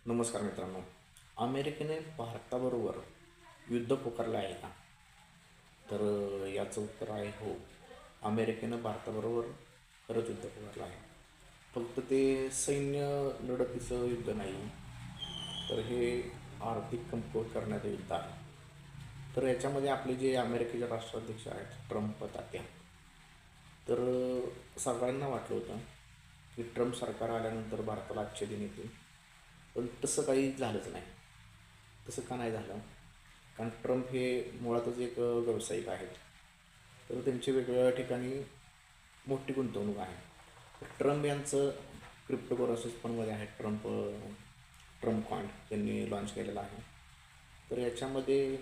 नमस्कार मित्रांनो. अमेरिकेने भारताबरोबर युद्ध पुकारलं आहे का? तर याचं उत्तर आहे हो. अमेरिकेनं भारताबरोबर खरंच युद्ध पुकारलं आहे. फक्त ते सैन्य लढतीचं युद्ध नाही, तर हे आर्थिक कमकुवत करण्याचं युद्ध आहे. तर याच्यामध्ये आपले जे अमेरिकेचे राष्ट्राध्यक्ष आहेत ट्रम्प तात्या, तर सगळ्यांना वाटलं होतं की ट्रम्प सरकार आल्यानंतर भारताला अच्छे दिन येतील, पण तसं काही झालंच नाही. तसं का नाही झालं? कारण ट्रम्प हे मुळातच एक व्यावसायिक आहेत, तर त्यांची वेगवेगळ्या ठिकाणी मोठी गुंतवणूक आहे. ट्रम्प यांचं क्रिप्टोकरन्सीज फंडमध्ये आहे. ट्रम्प फंड त्यांनी लॉन्च केलेला आहे. तर याच्यामध्ये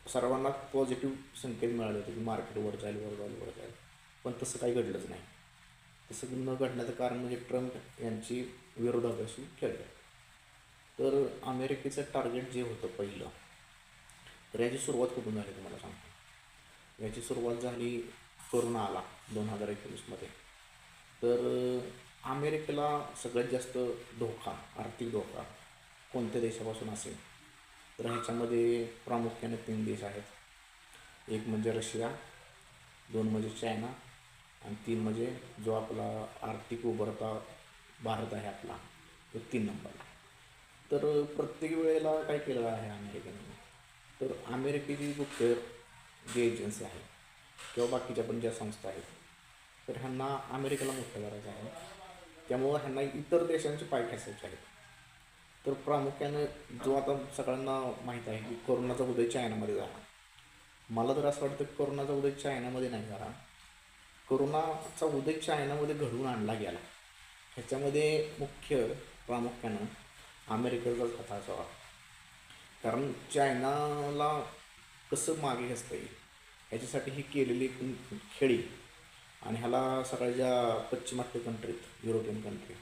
सर्वांना पॉझिटिव्ह संकेत मिळाले होते की मार्केट वर जाईल वर जाईल वर जाईल, पण तसं काही घडलंच नाही. तसं न घडण्याचं कारण म्हणजे ट्रम्प यांची विरोधाभासी खेळले. तर अमेरिकेचं टार्गेट जे होतं पहिलं, तर याची सुरुवात कुठून झाली तुम्हाला सांगतो. याची सुरुवात झाली कोरोना आला 2021मध्ये. तर अमेरिकेला सगळ्यात जास्त धोका, आर्थिक धोका कोणत्या देशापासून असेल, तर ह्याच्यामध्ये प्रामुख्याने 3 देश आहेत. एक म्हणजे रशिया, 2 म्हणजे चायना आणि 3 म्हणजे जो आपला आर्थिक उभरता भारत आहे आपला, तो 3 नंबरला. तर प्रत्येक वेळेला काय केलं आहे अमेरिकेने, तर अमेरिकेची गुप्त जी एजन्सी आहे किंवा बाकीच्या पण ज्या संस्था आहेत, तर ह्यांना अमेरिकेला मोठं करायचं आहे. त्यामुळं ह्यांना इतर देशांचे पाय खेचायचे आहेत. तर प्रामुख्याने जो आता सगळ्यांना माहीत आहे की कोरोनाचा उदय चायनामध्ये झाला. मला तर असं वाटतं की कोरोनाचा उदय चायनामध्ये नाही झाला, कोरोनाचा उदय चायनामध्ये घडवून आणला गेला. ह्याच्यामध्ये प्रामुख्यानं अमेरिकेचाच हात असावा. कारण चायनाला कसं मागे घेता येईल ह्याच्यासाठी ही केलेली खेळी, आणि ह्याला सगळ्या ज्या पश्चिमात्य कंट्रीत, युरोपियन कंट्री,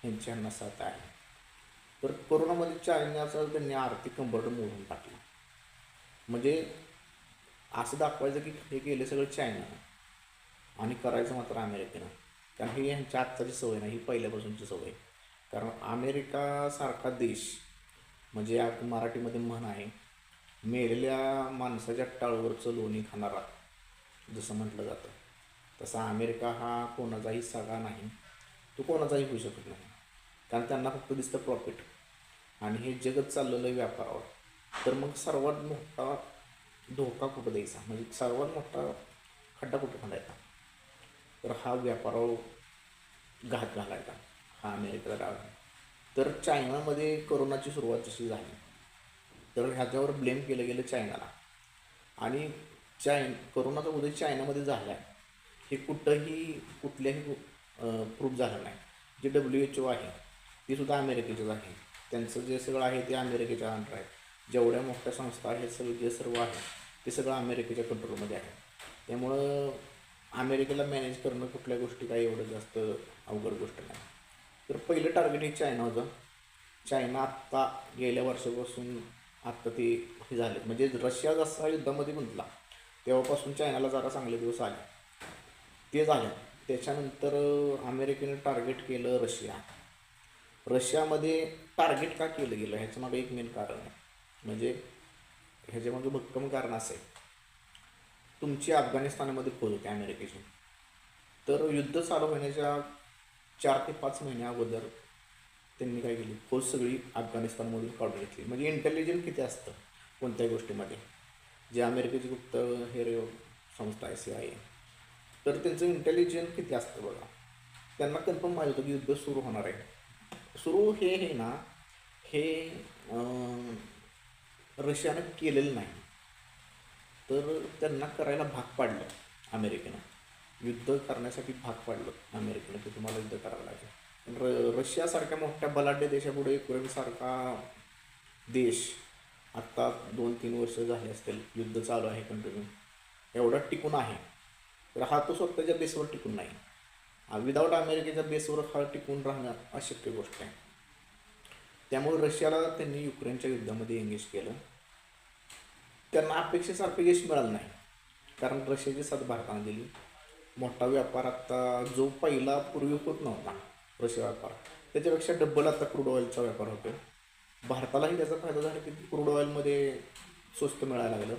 ह्यांची ह्यांना साथ आहे. तर कोरोनामध्ये चायनाचं त्यांनी आर्थिक कंबरड मोडून टाकलं. म्हणजे असं दाखवायचं की हे केलं सगळं चायना आणि करायचं मात्र अमेरिकेनं. कारण ही ह्यांच्या आत्ताची सवय नाही, ही पहिल्यापासूनची सवय. कारण अमेरिकासारखा देश म्हणजे मराठीमध्ये म्हण आहे, मेलेल्या माणसाच्या टाळूवरचं लोणी खाणारा, जसं म्हटलं जातं. तसा अमेरिका हा कोणाचाही सगळा नाही, तो कोणाचाही होऊ शकत नाही. कारण त्यांना फक्त दिसतं प्रॉफिट, आणि हे जगत चाललेलं आहे व्यापारावर. तर मग सर्वात मोठा धोका कुठं द्यायचा, म्हणजे सर्वात मोठा खड्डा कुठं खणायचा, तर हा व्यापारावर घात घालायचा, हा अमेरिकेचा डाव आहे. तर चायनामध्ये कोरोनाची सुरुवात जशी झाली, तर ह्याच्यावर ब्लेम केलं गेलं चायनाला. आणि कोरोनाचा उदय चायनामध्ये झाला आहे हे कुठल्याही प्रूफ झालं नाही. जे WHO आहे ते सुद्धा अमेरिकेचंच आहे. त्यांचं जे सगळं आहे ते अमेरिकेच्या अंडर आहे. जेवढ्या मोठ्या संस्था आहेत, जे सर्व आहे ते सगळं अमेरिकेच्या कंट्रोलमध्ये आहे. त्यामुळं अमेरिकेला मॅनेज करणं कुठल्या गोष्टी काही एवढं जास्त अवघड गोष्ट नाही. तर पहिलं टार्गेट हे चायना होतं. चायना आत्ता गेल्या वर्षापासून आत्ता ते हे झाले, म्हणजे रशिया जसा युद्धामध्ये गुंतला तेव्हापासून चायनाला जरा चांगले दिवस आले, ते झालं. त्याच्यानंतर अमेरिकेने टार्गेट केलं रशिया. रशियामध्ये टार्गेट का केलं गेलं ह्याच्यामागे एक मेन कारण आहे. म्हणजे ह्याच्यामागे भक्कम कारण असं आहे, तुमची अफगाणिस्तानमध्ये फौज होती अमेरिकेची. तर युद्ध चालू होण्याच्या 4 ते 5 महिन्या अगोदर त्यांनी काय केली, फौज सगळी अफगाणिस्तानमधून काढून घेतली. म्हणजे इंटेलिजन्स किती असतं कोणत्याही गोष्टीमध्ये, जे अमेरिकेची गुप्त हे संस्था आहे CIA, तर त्यांचं इंटेलिजन्स किती असतं बघा. त्यांना कन्फर्म माहीत होतं की युद्ध सुरू होणार आहे. सुरू हे ना, हे रशियानं केलेलं नाही, तर त्यांना करायला भाग पाडलं अमेरिकेनं. युद्ध करण्यासाठी भाग पाडलं अमेरिकेनं की तुम्हाला युद्ध करावं लागेल. रशियासारख्या मोठ्या बलाढ्य देशापुढे युक्रेनसारखा देश आत्ता 2-3 वर्ष झाले असतील युद्ध चालू आहे कंटिन्यू, एवढा टिकून आहे. तर हा तो स्वतःच्या बेसवर टिकून नाही, विदाऊट अमेरिकेच्या बेसवर हा टिकून राहणं अशक्य गोष्ट आहे. त्यामुळे रशियाला त्यांनी युक्रेनच्या युद्धामध्ये एंगेज केलं. त्यांना अपेक्षेसारखं यश मिळालं नाही, कारण रशियाची साथ भारताने दिली. मोठा व्यापार आत्ता जो पहिला पूर्वी होत नव्हता रशिया व्यापार, त्याच्यापेक्षा डब्बल आता क्रूड ऑइलचा व्यापार होतो. भारतालाही त्याचा फायदा झाला की क्रूड ऑइलमध्ये स्वस्त मिळायला लागलं.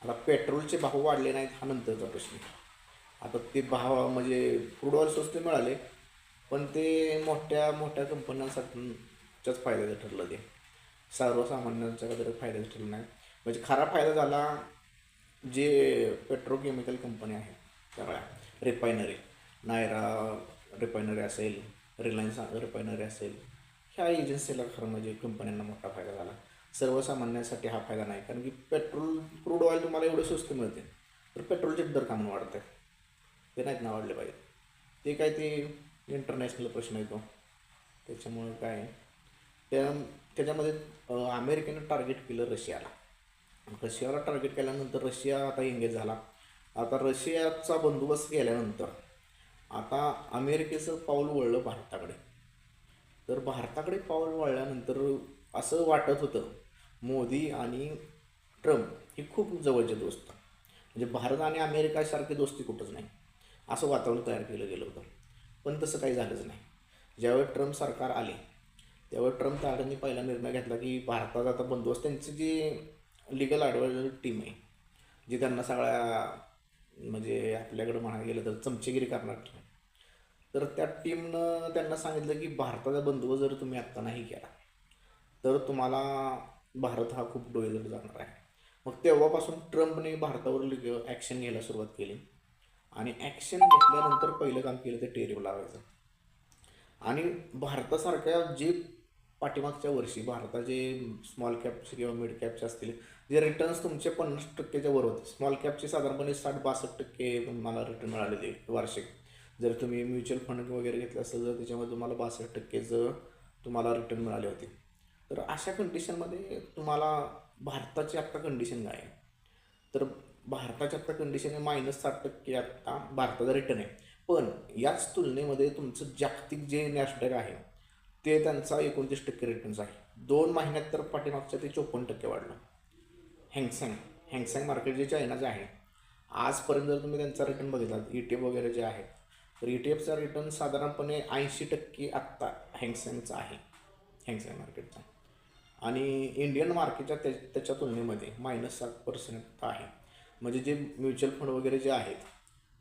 आता पेट्रोलचे भाव वाढले नाहीत हा नंतरचा प्रश्न. आता ते भाव म्हणजे क्रूड ऑइल स्वस्त मिळाले, पण ते मोठ्या मोठ्या कंपन्यांसाठीच्याच फायद्याचं ठरलं. ते सर्वसामान्यांच्या कधी फायद्याचं ठरलं नाही. म्हणजे खरा फायदा झाला जे पेट्रोकेमिकल कंपन्या आहेत सगळ्या, रिफायनरी, नायरा रिफायनरी असेल, रिलायन्स रिफायनरी असेल, ह्या एजन्सीला खरं म्हणजे कंपन्यांना मोठा फायदा झाला. सर्वसामान्यांसाठी हा फायदा नाही, कारण की पेट्रोल क्रूड ऑइल तुम्हाला एवढे स्वस्त मिळते, तर पेट्रोलचे दर का म्हणून वाढते? ते नाहीत ना वाढले पाहिजे. ते काय ते इंटरनॅशनल प्रश्न येतो. त्याच्यामुळं काय त्या त्याच्यामध्ये अमेरिकेनं टार्गेट केलं रशियाला. रशियाला टार्गेट केल्यानंतर रशिया आता एंगेज झाला. आता रशियाचा बंदोबस्त केल्यानंतर आता अमेरिकेचं पाऊल वळलं भारताकडे. तर भारताकडे पाऊल वळल्यानंतर असं वाटत होतं मोदी आणि ट्रम्प हे खूप जवळचे दोस्त, म्हणजे भारत आणि अमेरिकासारखी दोस्ती कुठंच नाही, असं वातावरण तयार केलं गेलं होतं. पण तसं काही झालंच नाही. ज्यावेळी ट्रम्प सरकार आले त्यावेळी ट्रम्प सरकारने पहिला निर्णय घेतला की भारतात आता बंदोबस्त, त्यांची जी लिगल ॲडवायझर टीम आहे, जी त्यांना सगळ्या म्हणजे आपल्याकडं म्हणायला गेलं तर चमचेगिरी करणार टीम, तर त्या टीमनं त्यांना सांगितलं की भारताचा बंदोबस्त जर तुम्ही आत्ता नाही केला तर तुम्हाला भारत हा खूप डोळेजड जाणार आहे. मग तेव्हापासून ट्रम्पने भारतावर ॲक्शन घ्यायला सुरुवात केली. आणि ॲक्शन घेतल्यानंतर पहिलं काम केलं ते टेरिफ लावायचं. आणि भारतासारख्या जे पाठीमागच्या वर्षी भारताचे स्मॉल कॅपचे किंवा मिड कॅपचे असतील, जे रिटर्न्स तुमचे 50%च्या वर होते. स्मॉल कॅपचे साधारणपणे 60-62% तुम्हाला रिटर्न मिळालेले वार्षिक. जर तुम्ही म्युच्युअल फंड वगैरे घेतलं असेल तर त्याच्यामध्ये तुम्हाला 62% तुम्हाला रिटर्न मिळाले होते. तर अशा कंडिशनमध्ये तुम्हाला भारताची आत्ता कंडिशन काय आहे? तर भारताच्या आत्ता कंडिशन आहे -60% आत्ता भारताचा रिटर्न आहे. पण याच तुलनेमध्ये तुमचं जागतिक जे नॅसडॅक आहे ते त्यांचा 29% रिटर्न्स आहे. 2 महिन्यात तर पाठीमागच्या ते 54% वाढलं. हँगसँग हँगसँग मार्केट जे चायनाचं आहे, आजपर्यंत जर तुम्ही त्यांचा रिटर्न बघितला ETF वगैरे जे आहेत, तर ETFचा रिटर्न साधारणपणे 80% आत्ता हँगसँगचा आहे, हँगसँग मार्केटचा. आणि इंडियन मार्केटच्या त्याच्या तुलनेमध्ये -7% आहे. म्हणजे जे म्युच्युअल फंड वगैरे जे आहेत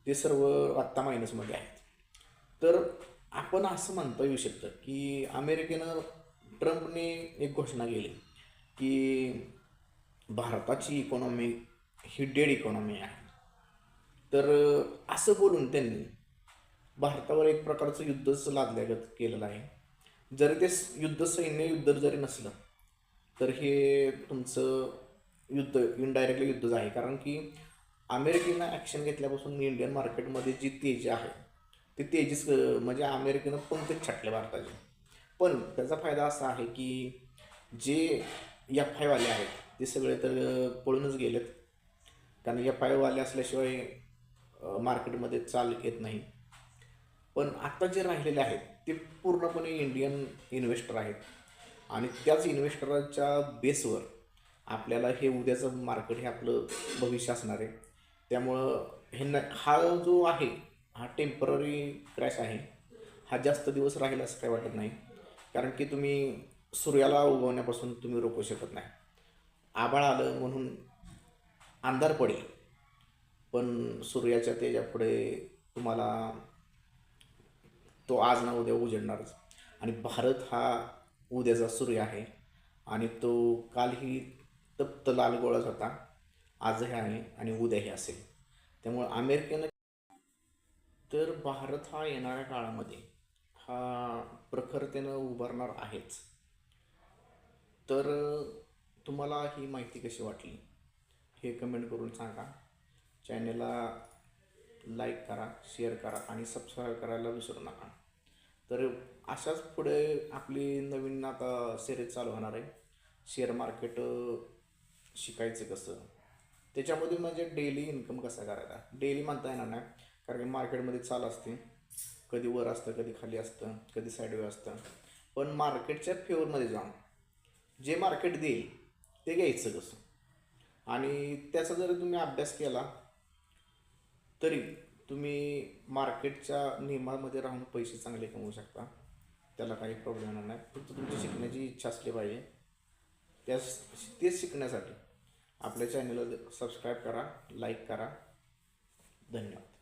ते सर्व आत्ता मायनसमध्ये आहेत. तर आपण असं म्हणता येऊ शकतं की ट्रम्पने एक घोषणा केली की भारताची इकॉनॉमी ही डेड इकॉनॉमी आहे. तर असं बोलून त्यांनी भारतावर एक प्रकारचं युद्धच लादल्यागत केलेलं आहे. जरी ते सैन्य युद्ध जरी नसलं तर हे तुमचं युद्ध इनडायरेक्टली युद्धच आहे. कारण की अमेरिकेनं ॲक्शन घेतल्यापासून इंडियन मार्केटमध्ये जी तेजी आहे ती तेजीच म्हणजे अमेरिकेनं पंखच छाटले भारताचे. पण त्याचा फायदा असा आहे की जे FIवाले आहेत ते सगळे तर पळूनच गेलेत, कारण FIवाले असल्याशिवाय मार्केटमध्ये चाल येत नाही. पण आत्ता जे राहिलेले आहेत ते पूर्णपणे इंडियन इन्व्हेस्टर आहेत. आणि त्याच इन्व्हेस्टरांच्या बेसवर आपल्याला हे उद्याचं मार्केट हे आपलं भविष्य असणार आहे. त्यामुळं हा जो आहे हा टेम्पररी क्रॅश आहे. हा जास्त दिवस राहील असं काही वाटत नाही, कारण की तुम्ही सूर्याला उगवण्यापासून तुम्ही रोखू शकत नाही. आभाळ आलं म्हणून अंधार पडेल, पण सूर्याच्या तेजापुढे तुम्हाला तो आज ना उद्या उजेडणारच. आणि भारत हा उद्याचा सूर्य आहे आणि तो कालही तप्त लाल गोळाच होता, आजही आहे आणि उद्याही असेल. त्यामुळं अमेरिकेनं तर भारत हा येणाऱ्या काळामध्ये हा प्रखरतेनं उभारणार आहेच. तर तुम्हाला ही माहिती कशी वाटली हे कमेंट करून सांगा. चॅनलला लाईक करा, शेअर करा आणि सबस्क्राईब करायला विसरू नका. तर अशाच पुढे आपली नवीन आता सिरीज चालू होणार आहे, शेअर मार्केट शिकायचं कसं, त्याच्यामध्ये म्हणजे डेली इन्कम कसा करायचा. डेली म्हणता येणार नाही, कारण की मार्केटमध्ये चाल असते, कधी वर असतं, कधी खाली असतं, कधी साईडवे असतं. पण मार्केटच्या फेवरमध्ये जाऊन जे मार्केट देईल ते घ्यायचं कसं, आणि त्याचा जर तुम्ही अभ्यास केला तरी तुम्ही मार्केटच्या नियमामध्ये राहून पैसे चांगले कमवू शकता. त्याला काही प्रॉब्लेम येणार नाही, फक्त तुमची शिकण्याची इच्छा असली पाहिजे. तेच शिकण्यासाठी आपल्या चॅनलला सबस्क्राईब करा, लाईक करा. धन्यवाद.